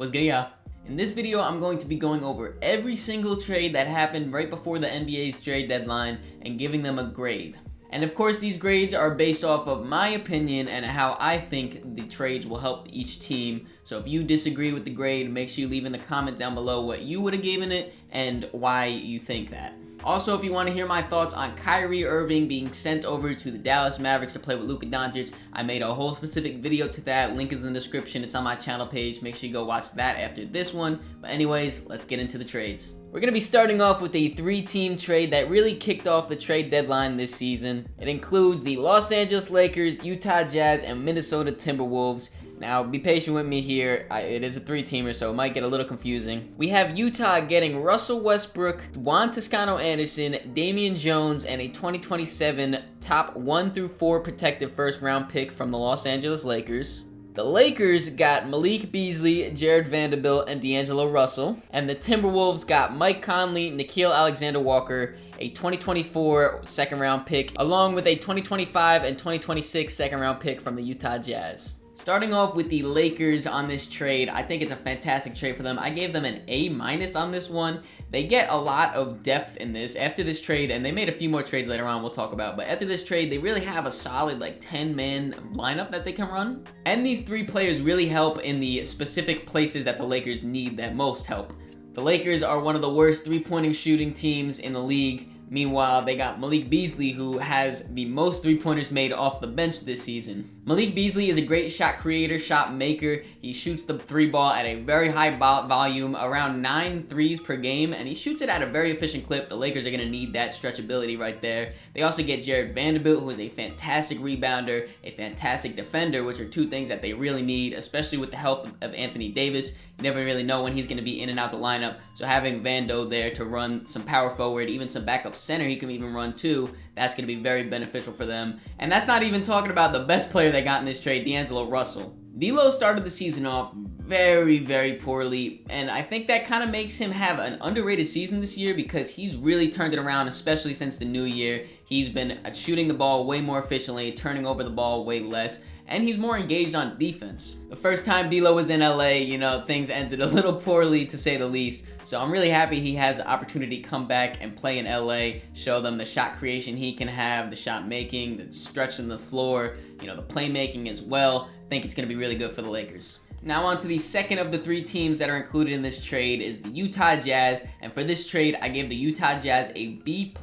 What's good, y'all? In this video, I'm going to be going over every single trade that happened right before the NBA's trade deadline and giving them a grade. And of course, these grades are based off of my opinion and how I think the trades will help each team. So if you disagree with the grade, make sure you leave in the comment down below what you would have given it and why you think that. Also, if you want to hear my thoughts on Kyrie Irving being sent over to the Dallas Mavericks to play with Luka Doncic, I made a whole specific video to that. Link is in the description. It's on my channel page. Make sure you go watch that after this one. But anyways, let's get into the trades. We're going to be starting off with a 3-team trade that really kicked off the trade deadline this season. It includes the Los Angeles Lakers, Utah Jazz, and Minnesota Timberwolves. Now, be patient with me here. It is a 3-teamer, so it might get a little confusing. We have Utah getting Russell Westbrook, Juan Toscano-Anderson, Damian Jones, and a 2027 top 1 through 4 protected first-round pick from the Los Angeles Lakers. The Lakers got Malik Beasley, Jared Vanderbilt, and D'Angelo Russell. And the Timberwolves got Mike Conley, Nickeil Alexander-Walker, a 2024 second-round pick, along with a 2025 and 2026 second-round pick from the Utah Jazz. Starting off with the Lakers on this trade, I think it's a fantastic trade for them. I gave them an A- on this one. They get a lot of depth in this. After this trade, and they made a few more trades later on we'll talk about, but after this trade, they really have a solid 10-man lineup that they can run. And these 3 players really help in the specific places that the Lakers need that most help. The Lakers are one of the worst 3-pointing shooting teams in the league. Meanwhile, they got Malik Beasley, who has the most 3-pointers made off the bench this season. Malik Beasley is a great shot creator, shot maker. He shoots the 3 ball at a very high volume, around 9 threes per game, and he shoots it at a very efficient clip. The Lakers are going to need that stretchability right there. They also get Jared Vanderbilt, who is a fantastic rebounder, a fantastic defender, which are 2 things that they really need, especially with the help of Anthony Davis. You never really know when he's going to be in and out the lineup, so having Vando there to run some power forward, even some backup center he can even run too, that's going to be very beneficial for them. And that's not even talking about the best player they got in this trade, D'Angelo Russell. D'Lo started the season off very, very poorly, and I think that kind of makes him have an underrated season this year because he's really turned it around, especially since the new year. He's been shooting the ball way more efficiently, turning over the ball way less, and he's more engaged on defense. The first time D'Lo was in LA, things ended a little poorly to say the least. So I'm really happy he has the opportunity to come back and play in LA, show them the shot creation he can have, the shot making, the stretching the floor, the playmaking as well. I think it's going to be really good for the Lakers. Now on to the second of the 3 teams that are included in this trade is the Utah Jazz, and for this trade I gave the Utah Jazz a B+.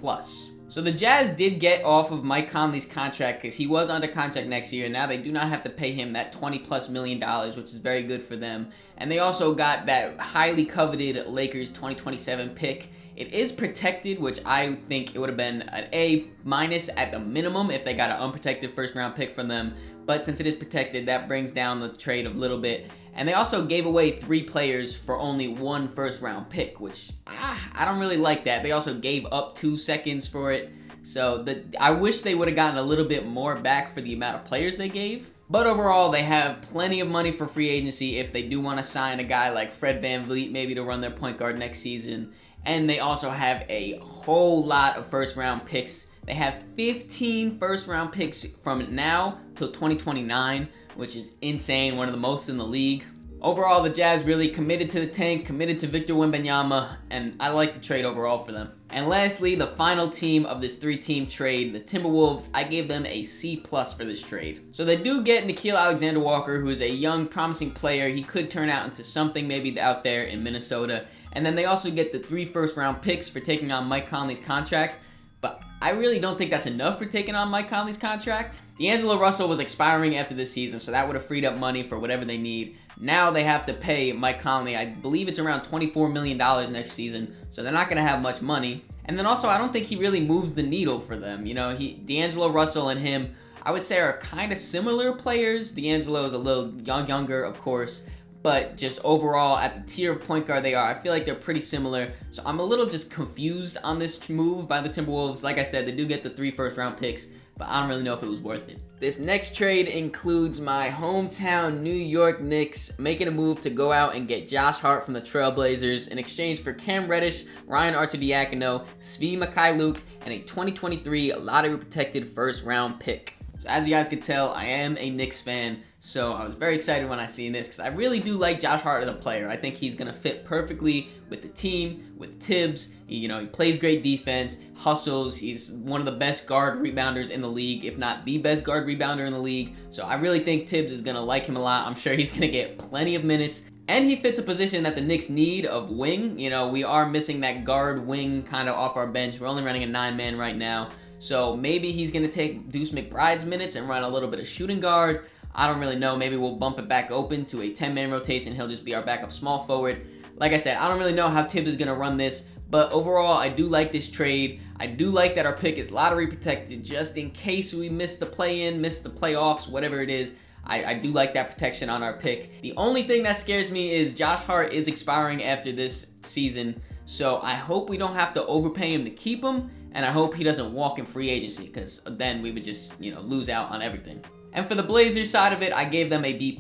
So the Jazz did get off of Mike Conley's contract because he was under contract next year, and now they do not have to pay him that $20+ million, which is very good for them. And they also got that highly coveted Lakers 2027 pick. It is protected, which I think it would have been an A- at the minimum if they got an unprotected first-round pick from them. But since it is protected, that brings down the trade a little bit. And they also gave away 3 players for only 1 first-round pick, which I don't really like that. They also gave up 2 seconds for it. So I wish they would have gotten a little bit more back for the amount of players they gave. But overall, they have plenty of money for free agency if they do want to sign a guy like Fred VanVleet maybe to run their point guard next season. And they also have a whole lot of first-round picks. They have 15 first-round picks from now till 2029, which is insane, one of the most in the league. Overall, the Jazz really committed to the tank, committed to Victor Wembanyama, and I like the trade overall for them. And lastly, the final team of this 3-team trade, the Timberwolves, I gave them a C+ for this trade. So they do get Nickeil Alexander-Walker, who is a young, promising player. He could turn out into something maybe out there in Minnesota. And then they also get the 3 first-round picks for taking on Mike Conley's contract. But I really don't think that's enough for taking on Mike Conley's contract. D'Angelo Russell was expiring after this season, so that would have freed up money for whatever they need. Now they have to pay Mike Conley, I believe it's around $24 million next season, so they're not going to have much money. And then also, I don't think he really moves the needle for them. D'Angelo Russell and him, I would say, are kind of similar players. D'Angelo is a little younger, of course. But just overall, at the tier of point guard they are, I feel like they're pretty similar. So I'm a little just confused on this move by the Timberwolves. Like I said, they do get the 3 first-round picks, but I don't really know if it was worth it. This next trade includes my hometown New York Knicks making a move to go out and get Josh Hart from the Trailblazers in exchange for Cam Reddish, Ryan Arcidiacono, Svi Mykhailiuk, and a 2023 lottery-protected first-round pick. So as you guys can tell, I am a Knicks fan. So I was very excited when I seen this because I really do like Josh Hart as a player. I think he's going to fit perfectly with the team, with Tibbs. He plays great defense, hustles. He's one of the best guard rebounders in the league, if not the best guard rebounder in the league. So I really think Tibbs is going to like him a lot. I'm sure he's going to get plenty of minutes. And he fits a position that the Knicks need of wing. We are missing that guard wing kind of off our bench. We're only running a 9-man right now. So maybe he's going to take Deuce McBride's minutes and run a little bit of shooting guard. I don't really know. Maybe we'll bump it back open to a 10-man rotation. He'll just be our backup small forward. Like I said, I don't really know how Tibbs is going to run this, but overall, I do like this trade. I do like that our pick is lottery protected just in case we miss the play-in, miss the playoffs, whatever it is. I do like that protection on our pick. The only thing that scares me is Josh Hart is expiring after this season, so I hope we don't have to overpay him to keep him, and I hope he doesn't walk in free agency, because then we would just, lose out on everything. And for the Blazers side of it, I gave them a B+.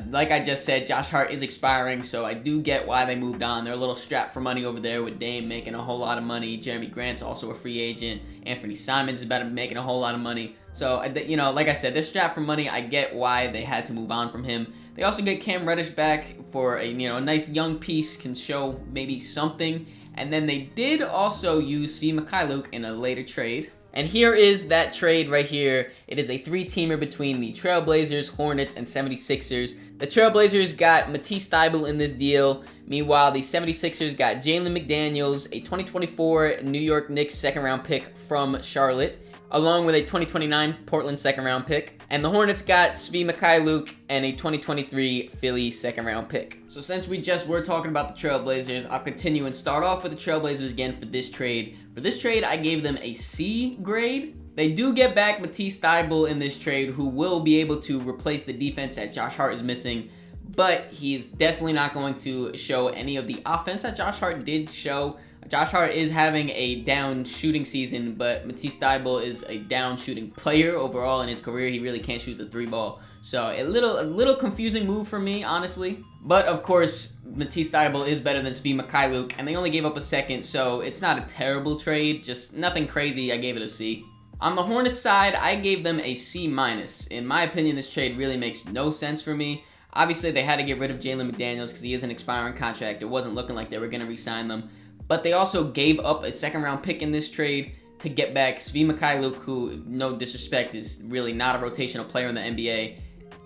Like I just said, Josh Hart is expiring, so I do get why they moved on. They're a little strapped for money over there with Dame making a whole lot of money. Jeremy Grant's also a free agent. Anthony Simons is about to be making a whole lot of money. So, like I said, they're strapped for money. I get why they had to move on from him. They also get Cam Reddish back for a nice young piece, can show maybe something. And then they did also use Svi Mykhailiuk in a later trade. And here is that trade right here. It is a 3-teamer between the Trailblazers, Hornets, and 76ers. The Trailblazers got Matisse Thybulle in this deal. Meanwhile, the 76ers got Jalen McDaniels, a 2024 New York Knicks second-round pick from Charlotte, along with a 2029 Portland second-round pick. And the Hornets got Svi Mykhailiuk and a 2023 Philly second-round pick. So since we just were talking about the Trailblazers, I'll continue and start off with the Trailblazers again for this trade. For this trade, I gave them a C grade. They do get back Matisse Thybulle in this trade, who will be able to replace the defense that Josh Hart is missing, but he's definitely not going to show any of the offense that Josh Hart did show. Josh Hart is having a down shooting season, but Matisse Thybulle is a down shooting player overall in his career. He really can't shoot the 3-ball. So a little confusing move for me, honestly. But of course, Matisse Thybulle is better than Svi Mykhailiuk, and they only gave up a second, so it's not a terrible trade. Just nothing crazy. I gave it a C. On the Hornets side, I gave them a C-. In my opinion, this trade really makes no sense for me. Obviously, they had to get rid of Jalen McDaniels because he is an expiring contract. It wasn't looking like they were going to re-sign them. But they also gave up a second-round pick in this trade to get back Svi Mykhailiuk, who, no disrespect, is really not a rotational player in the NBA,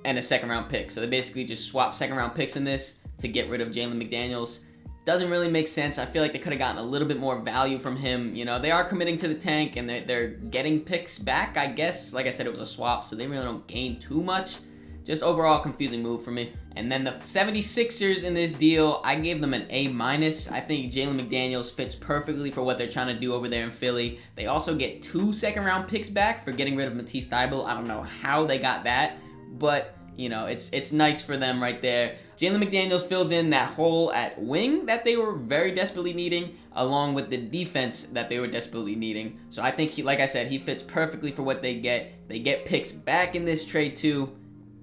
and a second-round pick. So they basically just swapped second-round picks in this to get rid of Jalen McDaniels. Doesn't really make sense. I feel like they could have gotten a little bit more value from him. They are committing to the tank, and they're getting picks back, I guess. Like I said, it was a swap, so they really don't gain too much. Just overall confusing move for me. And then the 76ers in this deal, I gave them an A-. I think Jalen McDaniels fits perfectly for what they're trying to do over there in Philly. They also get 2 second-round picks back for getting rid of Matisse Thybulle. I don't know how they got that, but it's nice for them right there. Jalen McDaniels fills in that hole at wing that they were very desperately needing, along with the defense that they were desperately needing. So I think, like I said, he fits perfectly for what they get. They get picks back in this trade too.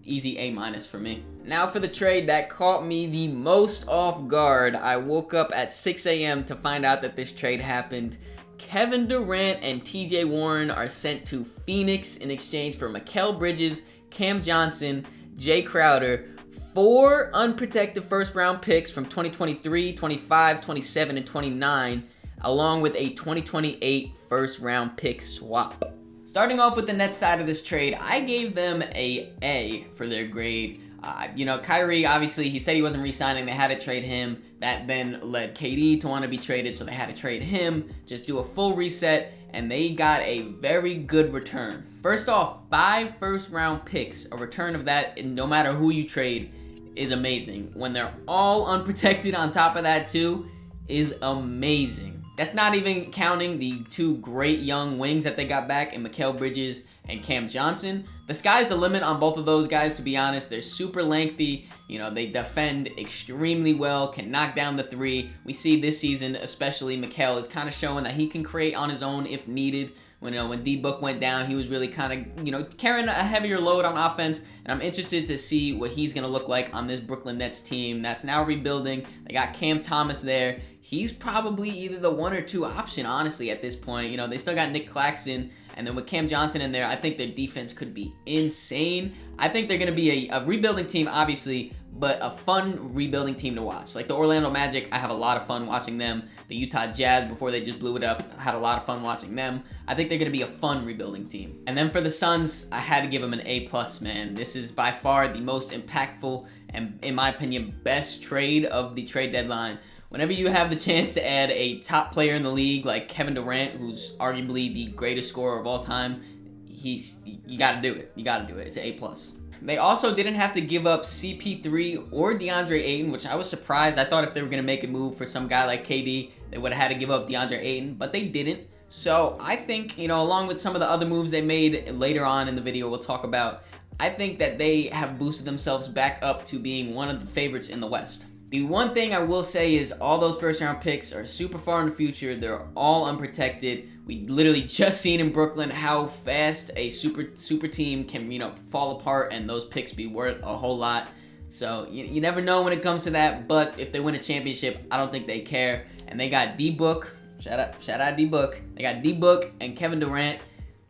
Easy A- for me. Now for the trade that caught me the most off guard. I woke up at 6 a.m. to find out that this trade happened. Kevin Durant and TJ Warren are sent to Phoenix in exchange for Mikal Bridges, Cam Johnson, Jay Crowder, 4 unprotected first-round picks from 2023, 25, 27, and 29, along with a 2028 first-round pick swap. Starting off with the Nets side of this trade, I gave them a A for their grade. Kyrie, obviously, he said he wasn't re-signing. They had to trade him. That then led KD to want to be traded, so they had to trade him, just do a full reset, and they got a very good return. First off, 5 first-round picks. A return of that, no matter who you trade, is amazing. When they're all unprotected on top of that, too, is amazing. That's not even counting the 2 great young wings that they got back in Mikal Bridges and Cam Johnson. The sky's the limit on both of those guys, to be honest. They're super lengthy. They defend extremely well, can knock down the 3. We see this season, especially Mikal, is kind of showing that he can create on his own if needed. When D-Book went down, he was really kind of, carrying a heavier load on offense. And I'm interested to see what he's going to look like on this Brooklyn Nets team that's now rebuilding. They got Cam Thomas there. He's probably either the 1 or 2 option, honestly, at this point. They still got Nick Claxton And then with Cam Johnson in there, I think their defense could be insane. I think they're going to be a rebuilding team, obviously, but a fun rebuilding team to watch. Like the Orlando Magic, I have a lot of fun watching them. The Utah Jazz, before they just blew it up, had a lot of fun watching them. I think they're going to be a fun rebuilding team. And then for the Suns, I had to give them an A+, man. This is by far the most impactful and, in my opinion, best trade of the trade deadline. Whenever you have the chance to add a top player in the league like Kevin Durant, who's arguably the greatest scorer of all time, you got to do it. You got to do it. It's an A+. They also didn't have to give up CP3 or DeAndre Ayton, which I was surprised. I thought if they were going to make a move for some guy like KD, they would have had to give up DeAndre Ayton, but they didn't. So I think, along with some of the other moves they made later on in the video we'll talk about, I think that they have boosted themselves back up to being one of the favorites in the West. The one thing I will say is all those first-round picks are super far in the future. They're all unprotected. We literally just seen in Brooklyn how fast a super team can, fall apart and those picks be worth a whole lot. So you never know when it comes to that, but if they win a championship, I don't think they care. And they got D-Book. Shout out D-Book. They got D-Book and Kevin Durant,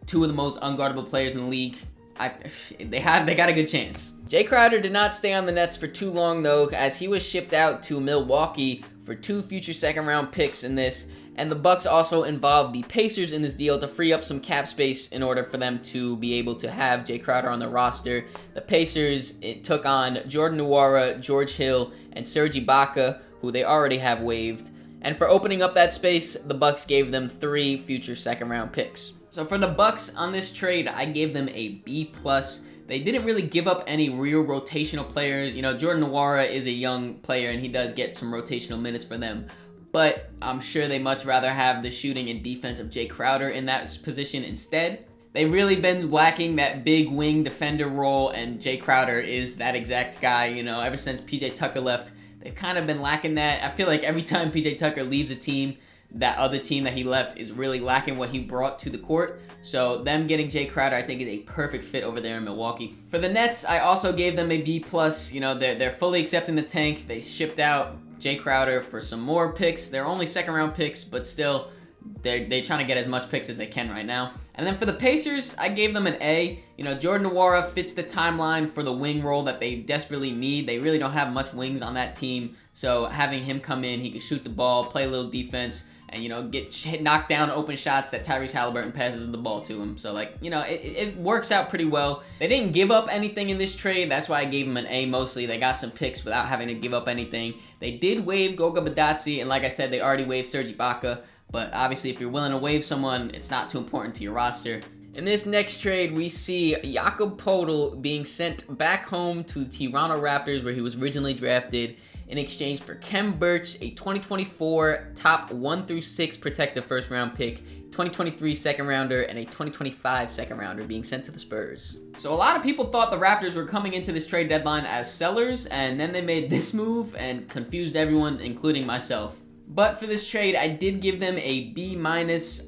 two of the most unguardable players in the league. They got a good chance. Jay Crowder did not stay on the Nets for too long though, as he was shipped out to Milwaukee for 2 future second-round picks in this. And the Bucks also involved the Pacers in this deal to free up some cap space in order for them to be able to have Jay Crowder on their roster. The Pacers took on Jordan Nwora, George Hill, and Serge Ibaka, who they already have waived. And for opening up that space, the Bucks gave them 3 future second-round picks. So for the Bucks on this trade, I gave them a B+. They didn't really give up any real rotational players. Jordan Nwora is a young player, and he does get some rotational minutes for them. But I'm sure they much rather have the shooting and defense of Jay Crowder in that position instead. They've really been lacking that big wing defender role, and Jay Crowder is that exact guy. Ever since PJ Tucker left, they've kind of been lacking that. I feel like every time PJ Tucker leaves a team, that other team that he left is really lacking what he brought to the court. So them getting Jay Crowder, I think, is a perfect fit over there in Milwaukee. For the Nets, I also gave them a B+. They're fully accepting the tank. They shipped out Jay Crowder for some more picks. They're only second-round picks, but still, they're trying to get as much picks as they can right now. And then for the Pacers, I gave them an A. Jordan Nwora fits the timeline for the wing role that they desperately need. They really don't have much wings on that team. So having him come in, he can shoot the ball, play a little defense, and, get knocked down open shots that Tyrese Halliburton passes the ball to him. So, it works out pretty well. They didn't give up anything in this trade. That's why I gave them an A mostly. They got some picks without having to give up anything. They did waive Goga Badatsi, and like I said, they already waived Serge Ibaka. But obviously, if you're willing to waive someone, it's not too important to your roster. In this next trade, we see Jakob Poeltl being sent back home to the Toronto Raptors, where he was originally drafted, in exchange for Khem Birch, a 2024 top 1 through 6 protected first-round pick, 2023 second-rounder, and a 2025 second-rounder being sent to the Spurs. So a lot of people thought the Raptors were coming into this trade deadline as sellers, and then they made this move and confused everyone, including myself. But for this trade, I did give them a B-. Jakob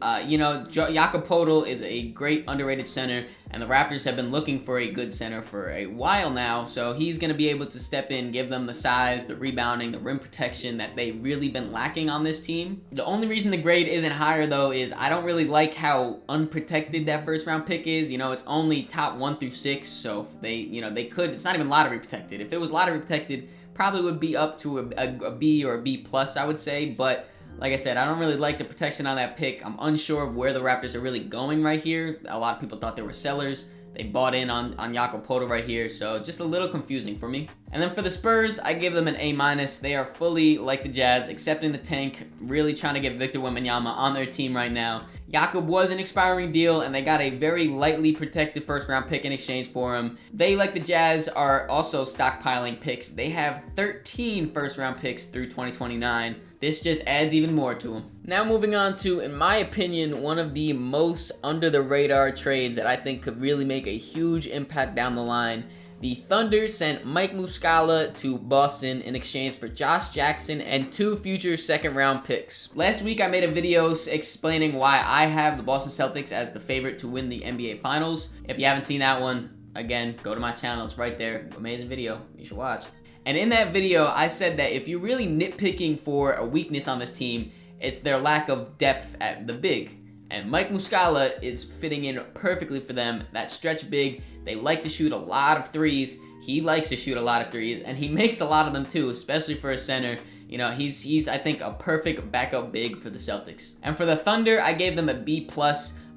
Poeltl is a great underrated center, and the Raptors have been looking for a good center for a while now, so he's going to be able to step in, give them the size, the rebounding, the rim protection that they've really been lacking on this team. The only reason the grade isn't higher, though, is I don't really like how unprotected that first-round pick is. It's only top 1 through 6, so they could, it's not even lottery protected. If it was lottery protected, probably would be up to a B or a B+, I would say, but like I said, I don't really like the protection on that pick. I'm unsure of where the Raptors are really going right here. A lot of people thought they were sellers. They bought in on Jakob Poeltl right here, so just a little confusing for me. And then for the Spurs, I give them an A-. They are fully, like the Jazz, accepting the tank, really trying to get Victor Wembanyama on their team right now. Jakob was an expiring deal, and they got a very lightly protected first-round pick in exchange for him. They, like the Jazz, are also stockpiling picks. They have 13 first-round picks through 2029. This just adds even more to them. Now moving on to, in my opinion, one of the most under-the-radar trades that I think could really make a huge impact down the line. The Thunder sent Mike Muscala to Boston in exchange for Josh Jackson and 2 future second-round picks. Last week, I made a video explaining why I have the Boston Celtics as the favorite to win the NBA Finals. If you haven't seen that one, again, go to my channel. It's right there. Amazing video. You should watch. And in that video, I said that if you're really nitpicking for a weakness on this team, it's their lack of depth at the big. And Mike Muscala is fitting in perfectly for them. That stretch big, they like to shoot a lot of threes. He likes to shoot a lot of threes, and he makes a lot of them too, especially for a center. You know, he's I think a perfect backup big for the Celtics. And for the Thunder, I gave them a B+.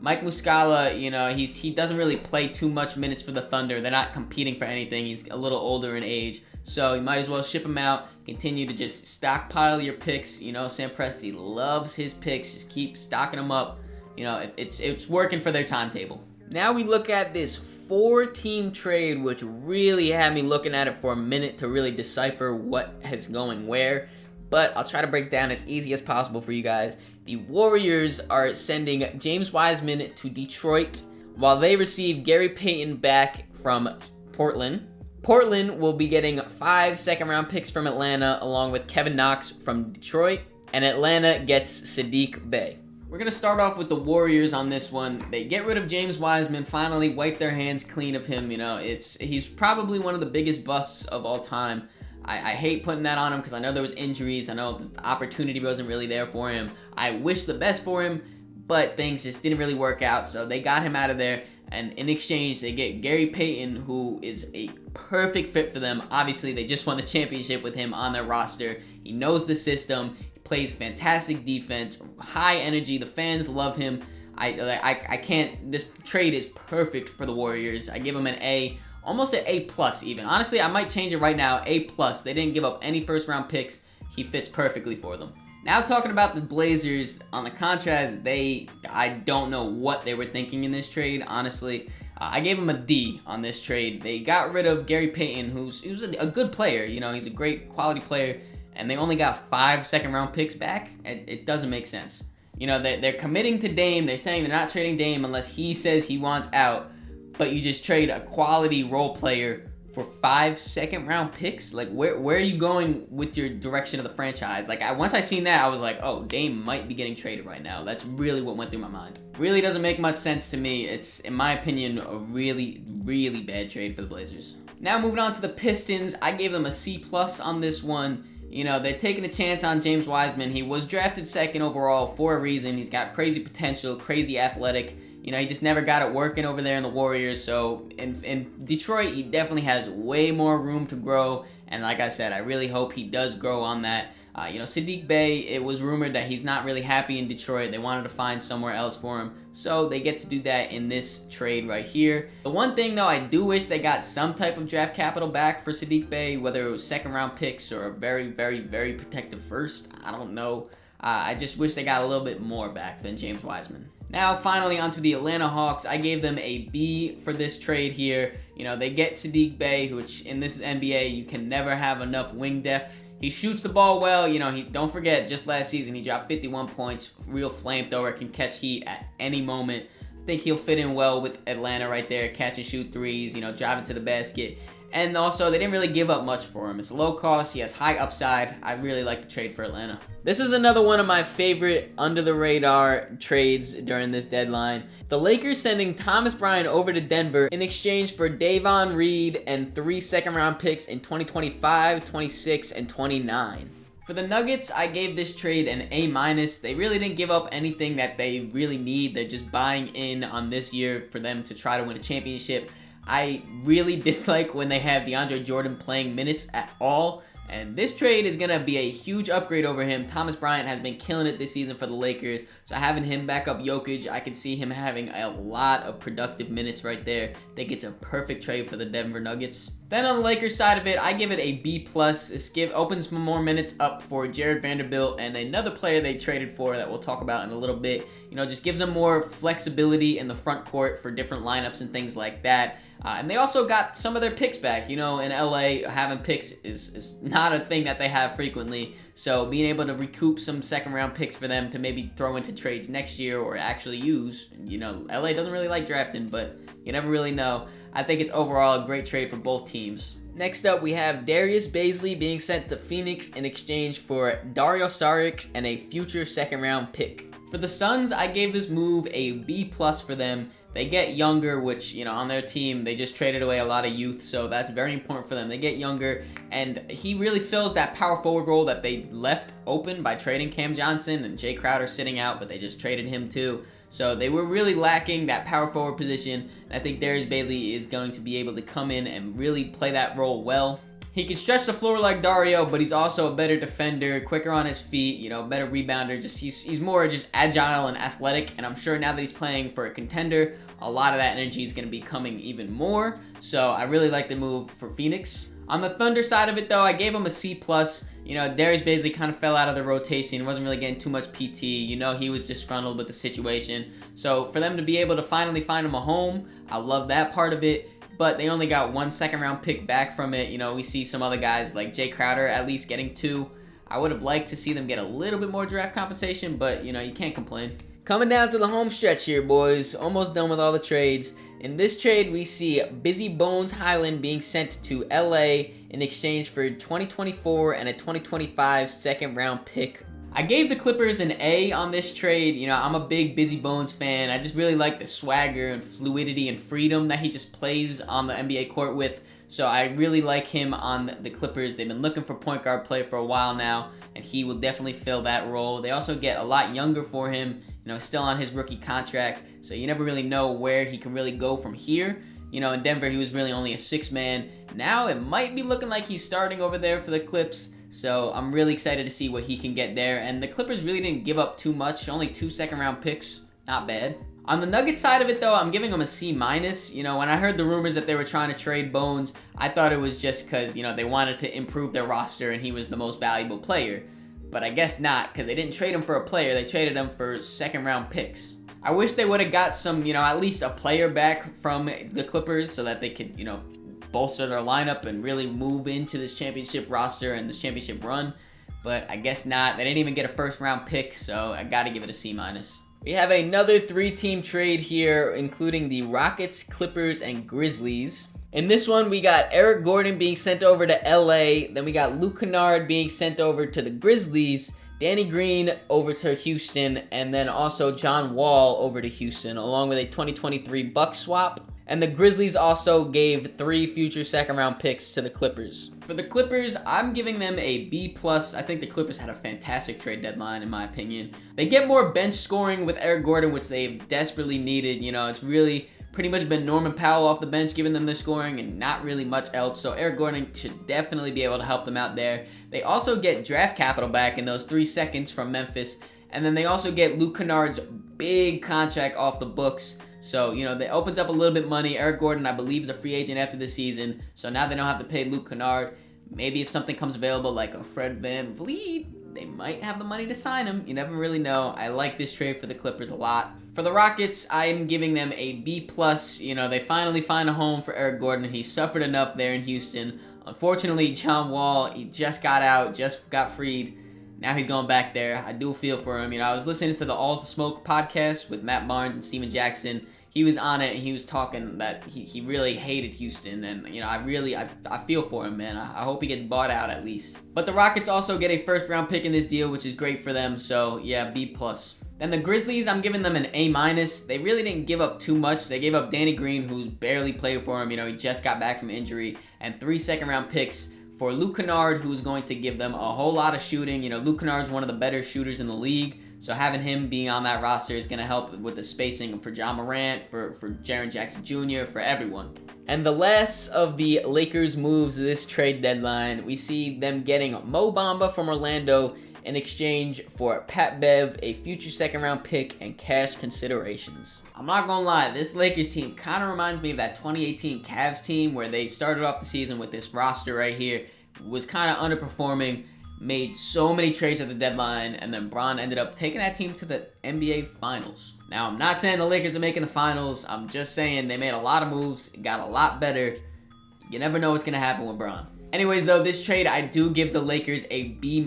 Mike Muscala, you know, he doesn't really play too much minutes for the Thunder. They're not competing for anything. He's a little older in age, so you might as well ship him out. Continue to just stockpile your picks. You know, Sam Presti loves his picks. Just keep stocking them up. You know, it's working for their timetable. Now we look at this 4-team trade, which really had me looking at it for a minute to really decipher what is going where. But I'll try to break down as easy as possible for you guys. The Warriors are sending James Wiseman to Detroit while they receive Gary Payton back from Portland. Portland will be getting 5 second-round picks from Atlanta along with Kevin Knox from Detroit. And Atlanta gets Saddiq Bey. We're going to start off with the Warriors on this one. They get rid of James Wiseman, finally wipe their hands clean of him. You know, he's probably one of the biggest busts of all time. I hate putting that on him because I know there was injuries. I know the opportunity wasn't really there for him. I wish the best for him, but things just didn't really work out. So they got him out of there, and in exchange, they get Gary Payton, who is a perfect fit for them. Obviously, they just won the championship with him on their roster. He knows the system. He plays fantastic defense, high energy. The fans love him. I can't. This trade is perfect for the Warriors. I give him an A. Almost an A+ even. Honestly, I might change it right now. A+. They didn't give up any first-round picks. He fits perfectly for them. Now talking about the Blazers, on the contrast, I don't know what they were thinking in this trade, honestly. I gave them a D on this trade. They got rid of Gary Payton, who's a good player. You know, he's a great quality player, and they only got 5 second-round picks back. It doesn't make sense. You know, they're committing to Dame. They're saying they're not trading Dame unless he says he wants out. But you just trade a quality role player for 5 second-round picks? Like, where are you going with your direction of the franchise? Like, once I seen that, I was like, oh, Dame might be getting traded right now. That's really what went through my mind. Really doesn't make much sense to me. It's, in my opinion, a really, really bad trade for the Blazers. Now moving on to the Pistons, I gave them a C+ on this one. You know, they're taking a chance on James Wiseman. He was drafted 2nd overall for a reason. He's got crazy potential, crazy athletic. You know, he just never got it working over there in the Warriors. So in Detroit, he definitely has way more room to grow. And like I said, I really hope he does grow on that. You know, Saddiq Bey, it was rumored that he's not really happy in Detroit. They wanted to find somewhere else for him. So they get to do that in this trade right here. The one thing, though, I do wish they got some type of draft capital back for Saddiq Bey, whether it was second-round picks or a very, very, very protective first. I don't know. I just wish they got a little bit more back than James Wiseman. Now, finally, onto the Atlanta Hawks. I gave them a B for this trade here. You know, they get Saddiq Bey, which in this NBA, you can never have enough wing depth. He shoots the ball well. You know, don't forget, just last season, he dropped 51 points. Real flamethrower, can catch heat at any moment. I think he'll fit in well with Atlanta right there. Catch and shoot threes, you know, driving to the basket. And also, they didn't really give up much for him. It's low cost. He has high upside. I really like the trade for Atlanta. This is another one of my favorite under-the-radar trades during this deadline. The Lakers sending Thomas Bryant over to Denver in exchange for Davon Reed and 3 second-round picks in 2025, 26, and 29. For the Nuggets, I gave this trade an A-. They really didn't give up anything that they really need. They're just buying in on this year for them to try to win a championship. I really dislike when they have DeAndre Jordan playing minutes at all. And this trade is going to be a huge upgrade over him. Thomas Bryant has been killing it this season for the Lakers. So having him back up Jokic, I can see him having a lot of productive minutes right there. I think it's a perfect trade for the Denver Nuggets. Then on the Lakers side of it, I give it a B+. This opens some more minutes up for Jared Vanderbilt and another player they traded for that we'll talk about in a little bit. You know, just gives them more flexibility in the front court for different lineups and things like that. And they also got some of their picks back. You know, in LA, having picks is not a thing that they have frequently. So being able to recoup some second-round picks for them to maybe throw into trades next year or actually use. You know, LA doesn't really like drafting, but you never really know. I think it's overall a great trade for both teams. Next up, we have Darius Bazley being sent to Phoenix in exchange for Dario Saric and a future second-round pick. For the Suns, I gave this move a B+ for them. They get younger, which, you know, on their team, they just traded away a lot of youth, so that's very important for them. They get younger, and he really fills that power forward role that they left open by trading Cam Johnson and Jay Crowder sitting out, but they just traded him too. So they were really lacking that power forward position. And I think Darius Bailey is going to be able to come in and really play that role well. He can stretch the floor like Dario, but he's also a better defender, quicker on his feet, you know, better rebounder. He's more just agile and athletic, and I'm sure now that he's playing for a contender, a lot of that energy is going to be coming even more. So I really like the move for Phoenix. On the Thunder side of it, though, I gave him a C+. You know, Darius Bazley kind of fell out of the rotation, wasn't really getting too much PT. You know, he was disgruntled with the situation. So for them to be able to finally find him a home, I love that part of it. But they only got 1 second-round pick back from it. You know, we see some other guys like Jay Crowder at least getting 2. I would have liked to see them get a little bit more draft compensation, but, you know, you can't complain. Coming down to the home stretch here, boys. Almost done with all the trades. In this trade, we see Busy Bones Highland being sent to LA in exchange for 2024 and a 2025 second-round pick. I gave the Clippers an A on this trade. You know, I'm a big Busy Bones fan. I just really like the swagger and fluidity and freedom that he just plays on the NBA court with. So I really like him on the Clippers. They've been looking for point guard play for a while now, and he will definitely fill that role. They also get a lot younger for him, you know, still on his rookie contract, so you never really know where he can really go from here. You know, in Denver, he was really only a 6-man. Now it might be looking like he's starting over there for the Clips. So I'm really excited to see what he can get there. And the Clippers really didn't give up too much. Only 2 second-round picks. Not bad. On the Nuggets side of it, though, I'm giving them a C-. You know, when I heard the rumors that they were trying to trade Bones, I thought it was just because, you know, they wanted to improve their roster and he was the most valuable player. But I guess not, because they didn't trade him for a player. They traded him for second-round picks. I wish they would have got some, you know, at least a player back from the Clippers so that they could, you know, bolster their lineup and really move into this championship roster and this championship run, but I guess not. They didn't even get a first-round pick, so I gotta give it a C-. We have another 3-team trade here, including the Rockets, Clippers, and Grizzlies. In this one, we got Eric Gordon being sent over to LA, then we got Luke Kennard being sent over to the Grizzlies, Danny Green over to Houston, and then also John Wall over to Houston, along with a 2023 Bucks swap. And the Grizzlies also gave 3 future second-round picks to the Clippers. For the Clippers, I'm giving them a B+. I think the Clippers had a fantastic trade deadline, in my opinion. They get more bench scoring with Eric Gordon, which they've desperately needed. You know, it's really pretty much been Norman Powell off the bench giving them the scoring and not really much else. So Eric Gordon should definitely be able to help them out there. They also get draft capital back in those 3 seconds from Memphis. And then they also get Luke Kennard's big contract off the books. So, you know, that opens up a little bit money. Eric Gordon, I believe, is a free agent after the season. So now they don't have to pay Luke Kennard. Maybe if something comes available like a Fred VanVleet, they might have the money to sign him. You never really know. I like this trade for the Clippers a lot. For the Rockets, I am giving them a B+. You know, they finally find a home for Eric Gordon. He suffered enough there in Houston. Unfortunately, John Wall, he just got out, just got freed. Now he's going back there. I do feel for him. You know, I was listening to the All the Smoke podcast with Matt Barnes and Steven Jackson. He was on it, and he was talking that he really hated Houston, and, you know, I feel for him, man. I hope he gets bought out at least. But the Rockets also get a first-round pick in this deal, which is great for them, so, yeah, B+. Then the Grizzlies, I'm giving them an A-. They really didn't give up too much. They gave up Danny Green, who's barely played for him. You know, he just got back from injury, and 3 second-round picks for Luke Kennard, who's going to give them a whole lot of shooting. You know, Luke Kennard's one of the better shooters in the league. So having him being on that roster is going to help with the spacing for John Morant, for Jaren Jackson Jr., for everyone. And the last of the Lakers' moves this trade deadline, we see them getting Mo Bamba from Orlando in exchange for Pat Bev, a future second-round pick, and cash considerations. I'm not going to lie, this Lakers team kind of reminds me of that 2018 Cavs team where they started off the season with this roster right here, was kind of underperforming, made so many trades at the deadline, and then Bron ended up taking that team to the NBA Finals. Now, I'm not saying the Lakers are making the Finals. I'm just saying they made a lot of moves, got a lot better. You never know what's going to happen with Bron. Anyways, though, this trade, I do give the Lakers a B-.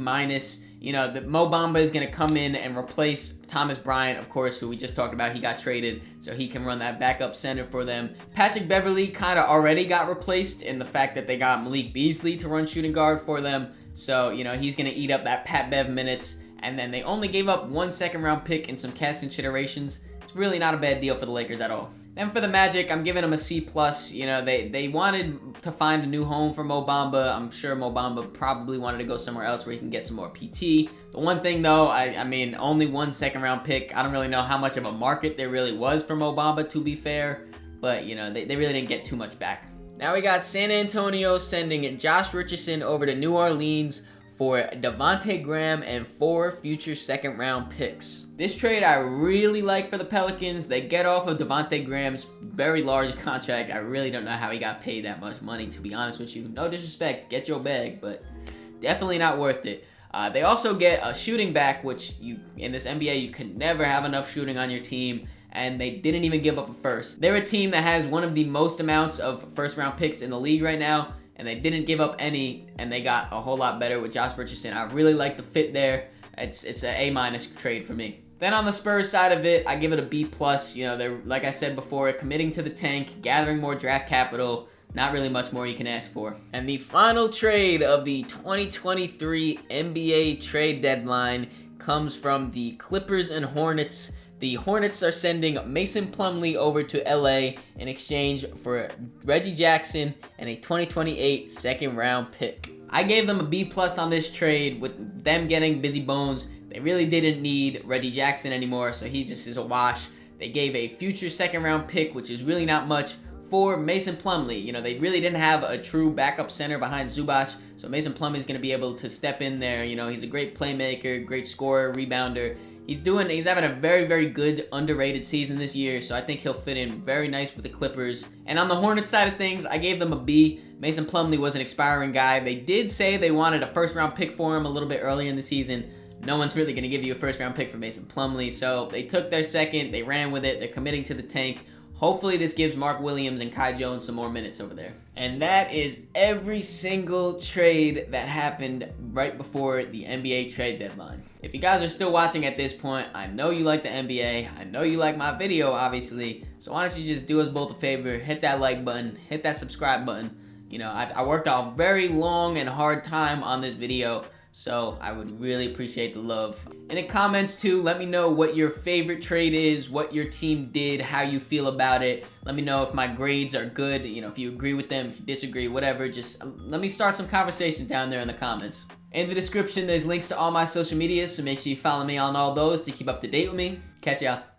You know, the Mo Bamba is going to come in and replace Thomas Bryant, of course, who we just talked about. He got traded, so he can run that backup center for them. Patrick Beverley kind of already got replaced in the fact that they got Malik Beasley to run shooting guard for them. So, you know, he's going to eat up that Pat Bev minutes. And then they only gave up 1 second-round pick and some cash considerations. It's really not a bad deal for the Lakers at all. And for the Magic, I'm giving them a C+. You know, they wanted to find a new home for Mo Bamba. I'm sure Mo Bamba probably wanted to go somewhere else where he can get some more PT. The one thing though, I mean, only 1 second-round pick. I don't really know how much of a market there really was for Mo Bamba, to be fair. But, you know, they really didn't get too much back. Now we got San Antonio sending Josh Richardson over to New Orleans for Devontae Graham and 4 future second-round picks. This trade I really like for the Pelicans. They get off of Devontae Graham's very large contract. I really don't know how he got paid that much money, to be honest with you. No disrespect, get your bag, but definitely not worth it. They also get a shooting back, which in this NBA, you can never have enough shooting on your team, and they didn't even give up a first. They're a team that has one of the most amounts of first-round picks in the league right now, and they didn't give up any, and they got a whole lot better with Josh Richardson. I really like the fit there. It's an A- trade for me. Then on the Spurs side of it, I give it a B+. You know, they're, like I said before, committing to the tank, gathering more draft capital. Not really much more you can ask for. And the final trade of the 2023 NBA trade deadline comes from the Clippers and Hornets. The Hornets are sending Mason Plumlee over to LA in exchange for Reggie Jackson and a 2028 second-round pick. I gave them a B+ on this trade with them getting Busy Bones. They really didn't need Reggie Jackson anymore, so he just is a wash. They gave a future second-round pick, which is really not much, for Mason Plumlee. You know, they really didn't have a true backup center behind Zubac, so Mason Plumlee is going to be able to step in there. You know, he's a great playmaker, great scorer, rebounder. He's having a very, very good underrated season this year, so I think he'll fit in very nice with the Clippers. And on the Hornets side of things, I gave them a B. Mason Plumlee was an expiring guy. They did say they wanted a first-round pick for him a little bit earlier in the season. No one's really going to give you a first-round pick for Mason Plumlee, so they took their second, they ran with it, they're committing to the tank. Hopefully this gives Mark Williams and Kai Jones some more minutes over there. And that is every single trade that happened right before the NBA trade deadline. If you guys are still watching at this point, I know you like the NBA, I know you like my video obviously, so why don't you just do us both a favor, hit that like button, hit that subscribe button. You know, I worked a very long and hard time on this video, so I would really appreciate the love. In the comments too, let me know what your favorite trade is, what your team did, how you feel about it. Let me know if my grades are good, you know, if you agree with them, if you disagree, whatever. Just let me start some conversations down there in the comments. In the description, there's links to all my social medias, so make sure you follow me on all those to keep up to date with me. Catch y'all.